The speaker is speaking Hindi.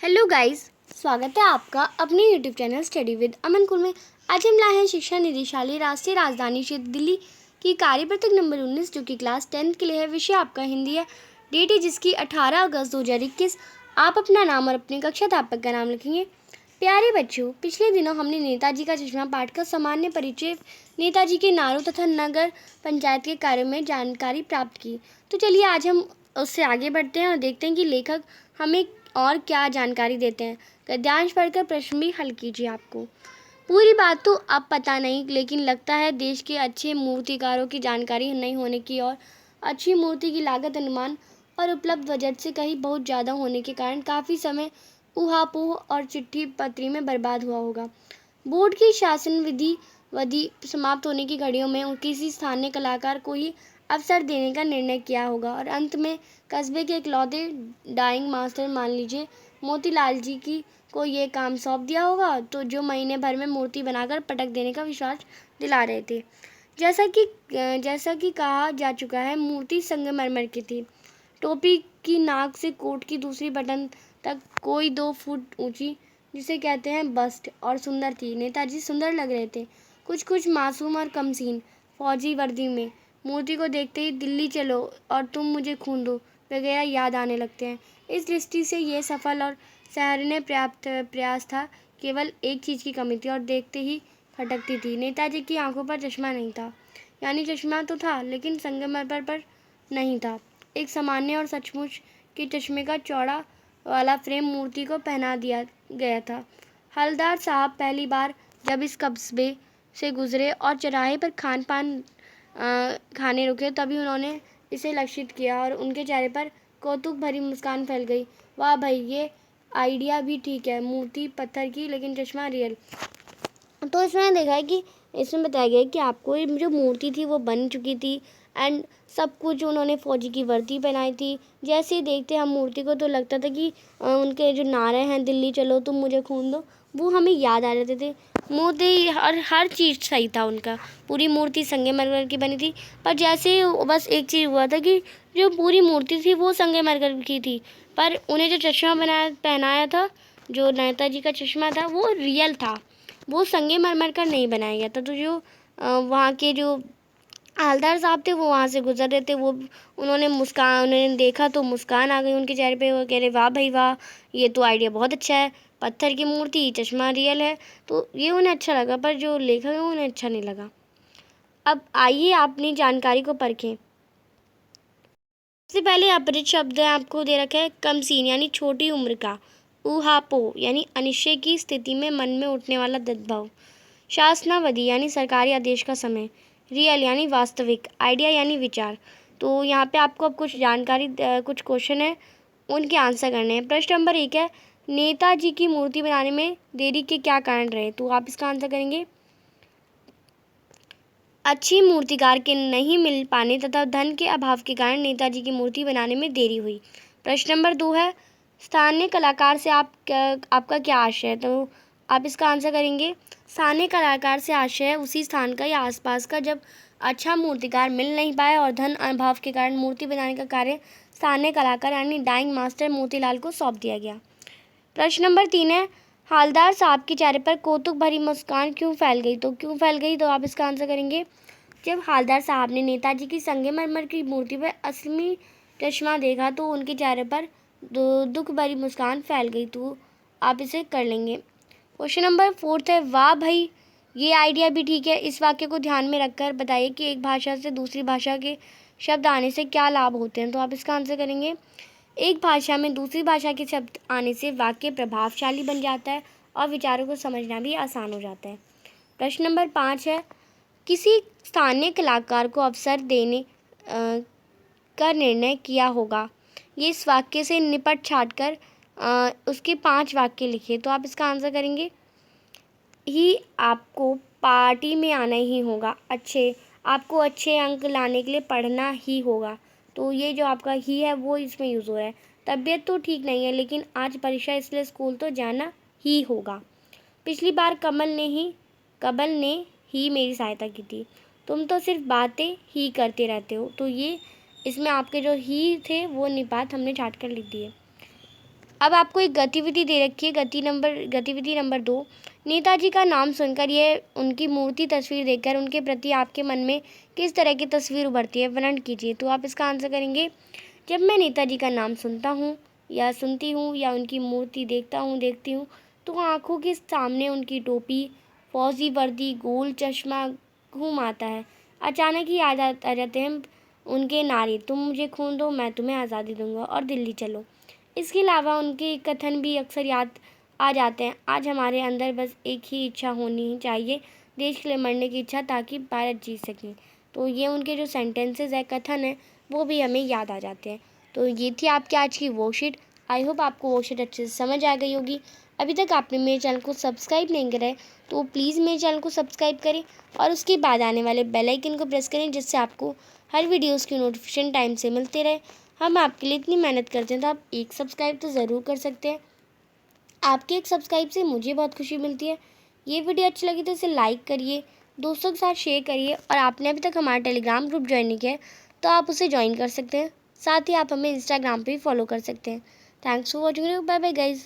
हेलो गाइस, स्वागत है आपका अपने यूट्यूब चैनल स्टडी विद अमन कुल में। आज हम लाए हैं शिक्षा निदेशालय राष्ट्रीय राजधानी क्षेत्र दिल्ली की कार्यपत्रक नंबर 19 जो कि क्लास 10 के लिए है। विषय आपका हिंदी है। डेट है जिसकी 18 अगस्त 2021। आप अपना नाम और अपने कक्षा अध्यापक का नाम लिखेंगे। प्यारे बच्चों, पिछले दिनों हमने नेताजी का चश्मा पाठ का सामान्य परिचय, नेताजी के नारों तथा नगर पंचायत के कार्यों में जानकारी प्राप्त की। तो चलिए आज हम उससे आगे बढ़ते हैं और देखते हैं कि लेखक हमें और क्या जानकारी देते हैं। गद्यांश पढ़कर प्रश्न भी हल कीजिए। आपको पूरी बात तो अब पता नहीं, लेकिन लगता है देश के अच्छे मूर्तिकारों की जानकारी नहीं होने की और अच्छी मूर्ति की लागत अनुमान और उपलब्ध बजट से कहीं बहुत ज़्यादा होने के कारण काफ़ी समय ऊहापोह और चिट्ठी पत्री में बर्बाद हुआ होगा। बोर्ड की शासन विधि समाप्त होने की घड़ियों में किसी स्थानीय कलाकार को ही अवसर देने का निर्णय किया होगा और अंत में कस्बे के इकलौते डाइंग मास्टर मान लीजिए मोतीलाल जी की को ये काम सौंप दिया होगा, तो जो महीने भर में मूर्ति बनाकर पटक देने का विश्वास दिला रहे थे। जैसा कि कहा जा चुका है, मूर्ति संगमरमर की थी। टोपी की नाक से कोट की दूसरी बटन तक कोई 2 फुट ऊंची, जिसे कहते हैं बस्ट, और सुंदर थी। नेताजी सुंदर लग रहे थे, कुछ मासूम और कमसीन, फौजी वर्दी में। मूर्ति को देखते ही दिल्ली चलो और तुम मुझे खून दो वगैरह याद आने लगते हैं। इस दृष्टि से ये सफल और सराहनीय प्रयास था। केवल एक चीज़ की कमी थी और देखते ही फटकती थी। नेताजी की आंखों पर चश्मा नहीं था, यानी चश्मा तो था लेकिन संगमरमर पर नहीं था। एक सामान्य और सचमुच के चश्मे का चौड़ा वाला फ्रेम मूर्ति को पहना दिया गया था। हवलदार साहब पहली बार जब इस कस्बे से गुजरे और चौराहे पर खाने रुके, तभी उन्होंने इसे लक्षित किया और उनके चेहरे पर कौतुक भरी मुस्कान फैल गई। वाह भाई, ये आइडिया भी ठीक है। मूर्ति पत्थर की लेकिन चश्मा रियल। तो इसमें देखा है कि इसमें बताया गया है कि आपको जो मूर्ति थी वो बन चुकी थी एंड सब कुछ उन्होंने फौजी की वर्दी पहनाई थी। जैसे ही देखते हम मूर्ति को तो लगता था कि उनके जो नारे हैं दिल्ली चलो तुम मुझे खून दो, वो हमें याद आ जाते थे। मूर्ति हर चीज़ सही था उनका। पूरी मूर्ति संगमरमर की बनी थी, पर जैसे बस एक चीज़ हुआ था कि जो पूरी मूर्ति थी वो संगमरमर की थी, पर उन्हें जो चश्मा पहनाया था, जो नेताजी का चश्मा था, वो रियल था। वो संगमरमर का नहीं बनाया गया था। तो जो वहाँ के जो हवलदार साहब थे वो वहाँ से गुजर रहे थे, वो उन्होंने देखा तो मुस्कान आ गई उनके चेहरे पे। वो कह रहे वाह भाई वाह, ये तो आइडिया बहुत अच्छा है। पत्थर की मूर्ति, चश्मा रियल है, तो ये उन्हें अच्छा लगा, पर जो लेखक है उन्हें अच्छा नहीं लगा। अब आइए अपनी जानकारी को परखें। सबसे पहले अपरिचित शब्द आपको दे रखा है कमसीन, यानी छोटी उम्र का। ऊहापोह यानी अनिश्चय की स्थिति में मन में उठने वाला तद्भाव। शासनावधि यानी सरकारी आदेश का समय। रियल यानी वास्तविक। आइडिया यानी विचार। तो यहाँ पे आपको अब कुछ जानकारी, कुछ क्वेश्चन है, उनके आंसर करने हैं। प्रश्न नंबर 1 है, नेताजी की मूर्ति बनाने में देरी के क्या कारण रहे? तो आप इसका आंसर करेंगे अच्छी मूर्तिकार के नहीं मिल पाने तथा धन के अभाव के कारण नेताजी की मूर्ति बनाने में देरी हुई। प्रश्न नंबर 2 है, स्थानीय कलाकार से आपका क्या आशय है? तो आप इसका आंसर करेंगे स्थानीय कलाकार से आशय है उसी स्थान का या आसपास का जब अच्छा मूर्तिकार मिल नहीं पाए और धन अभाव के कारण मूर्ति बनाने का कार्य स्थानीय कलाकार यानी डाइंग मास्टर मोतीलाल को सौंप दिया गया। प्रश्न नंबर 3 है, हवलदार साहब के चेहरे पर कौतुक भरी मुस्कान क्यों फैल गई? तो आप इसका आंसर करेंगे जब हवलदार साहब ने नेताजी की संगमरमर की मूर्ति पर असली चश्मा देखा तो उनके चेहरे पर दुख भरी मुस्कान फैल गई। तो आप इसे कर लेंगे। क्वेश्चन नंबर 4 है, वाह भाई, ये आइडिया भी ठीक है। इस वाक्य को ध्यान में रखकर बताइए कि एक भाषा से दूसरी भाषा के शब्द आने से क्या लाभ होते हैं? तो आप इसका आंसर करेंगे एक भाषा में दूसरी भाषा के शब्द आने से वाक्य प्रभावशाली बन जाता है और विचारों को समझना भी आसान हो जाता है। प्रश्न नंबर 5 है, किसी स्थानीय कलाकार को अवसर देने का निर्णय किया होगा। ये इस वाक्य से निपट छाट कर उसके 5 वाक्य लिखे। तो आप इसका आंसर करेंगे ही आपको पार्टी में आना ही होगा। आपको अच्छे अंक लाने के लिए पढ़ना ही होगा। तो ये जो आपका ही है वो इसमें यूज़ हो रहा है। तबीयत तो ठीक नहीं है लेकिन आज परीक्षा इसलिए स्कूल तो जाना ही होगा। पिछली बार कमल ने ही मेरी सहायता की थी। तुम तो सिर्फ बातें ही करते रहते हो। तो ये इसमें आपके जो ही थे वो निपात हमने छाट कर लिख दिए। अब आपको एक गतिविधि दे रखी है, गतिविधि नंबर 2। नेताजी का नाम सुनकर यह उनकी मूर्ति तस्वीर देखकर उनके प्रति आपके मन में किस तरह की तस्वीर उभरती है, वर्णन कीजिए। तो आप इसका आंसर करेंगे, जब मैं नेताजी का नाम सुनता हूँ या सुनती हूँ या उनकी मूर्ति देखती हूँ तो आँखों के सामने उनकी टोपी, फौजी वर्दी, गोल चश्मा घूम आता है। अचानक ही आ जाते हैं उनके नारे, तुम मुझे खून दो मैं तुम्हें आज़ादी दूंगा और दिल्ली चलो। इसके अलावा उनके कथन भी अक्सर याद आ जाते हैं, आज हमारे अंदर बस एक ही इच्छा होनी चाहिए, देश के लिए मरने की इच्छा, ताकि भारत जीत सके। तो ये उनके जो सेंटेंसेस है, कथन है, वो भी हमें याद आ जाते हैं। तो ये थी आपकी आज की वर्कशीट। आई होप आपको वर्कशीट अच्छे से समझ आ गई होगी। अभी तक आपने मेरे चैनल को सब्सक्राइब नहीं करा है तो प्लीज़ मेरे चैनल को सब्सक्राइब करें और उसके बाद आने वाले बेल आइकन को प्रेस करें, जिससे आपको हर वीडियोस की नोटिफिकेशन टाइम से मिलते रहे। हम आपके लिए इतनी मेहनत करते हैं तो आप एक सब्सक्राइब तो ज़रूर कर सकते हैं। आपके एक सब्सक्राइब से मुझे बहुत खुशी मिलती है। ये वीडियो अच्छी लगी तो इसे लाइक करिए, दोस्तों के साथ शेयर करिए और आपने अभी तक हमारा टेलीग्राम ग्रुप ज्वाइन नहीं किया है तो आप उसे ज्वाइन कर सकते हैं। साथ ही आप हमें इंस्टाग्राम पे भी फॉलो कर सकते हैं। Thanks for watching, bye bye guys.